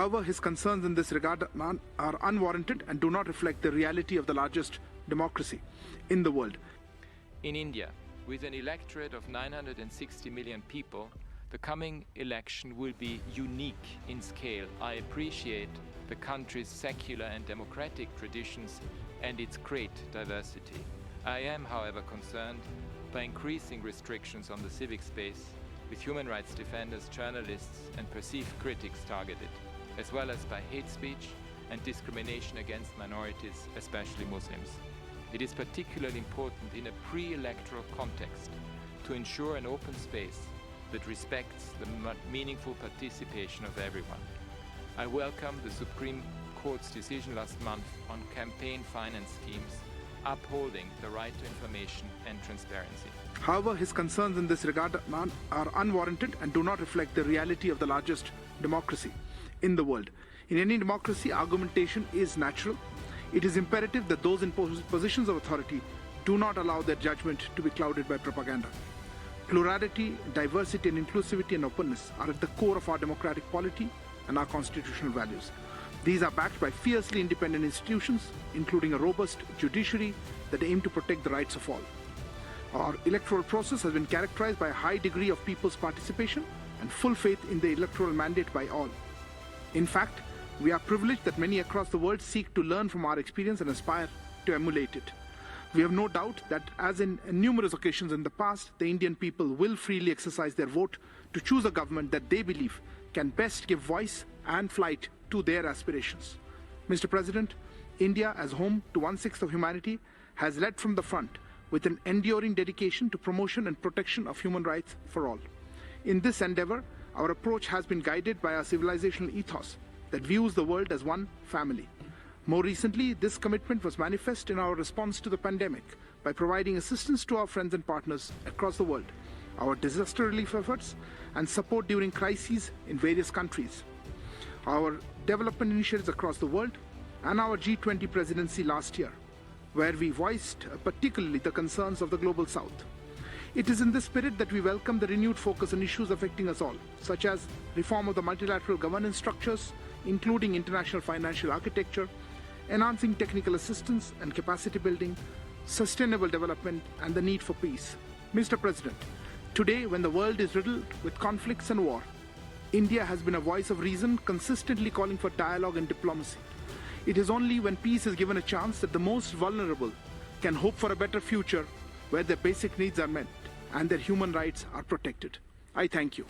However, his concerns in this regard are unwarranted and do not reflect the reality of the largest democracy in the world. In India, with an electorate of 960 million people, the coming election will be unique in scale. I appreciate the country's secular and democratic traditions and its great diversity. I am, however, concerned by increasing restrictions on the civic space, with human rights defenders, journalists and perceived critics targeted, as well as by hate speech and discrimination against minorities, especially Muslims. It is particularly important in a pre-electoral context to ensure an open space that respects the meaningful participation of everyone. I welcome the Supreme Court's decision last month on campaign finance schemes, upholding the right to information and transparency. However, his concerns in this regard are unwarranted and do not reflect the reality of the largest democracy in the world. In any democracy, argumentation is natural. It is imperative that those in positions of authority do not allow their judgment to be clouded by propaganda. Plurality, diversity and inclusivity and openness are at the core of our democratic polity and our constitutional values. These are backed by fiercely independent institutions, including a robust judiciary that aim to protect the rights of all. Our electoral process has been characterized by a high degree of people's participation and full faith in the electoral mandate by all. In fact, we are privileged that many across the world seek to learn from our experience and aspire to emulate it. We have no doubt that, as in numerous occasions in the past, the Indian people will freely exercise their vote to choose a government that they believe can best give voice and flight to their aspirations. Mr. President, India, as home to 1/6 of humanity, has led from the front with an enduring dedication to promotion and protection of human rights for all. In this endeavor, our approach has been guided by our civilizational ethos that views the world as one family. More recently, this commitment was manifest in our response to the pandemic by providing assistance to our friends and partners across the world, our disaster relief efforts, and support during crises in various countries, our development initiatives across the world, and our G20 presidency last year, where we voiced particularly the concerns of the Global South. It is in this spirit that we welcome the renewed focus on issues affecting us all, such as reform of the multilateral governance structures, including international financial architecture, enhancing technical assistance and capacity building, sustainable development, and the need for peace. Mr. President, today, when the world is riddled with conflicts and war, India has been a voice of reason, consistently calling for dialogue and diplomacy. It is only when peace is given a chance that the most vulnerable can hope for a better future where their basic needs are met and their human rights are protected. I thank you.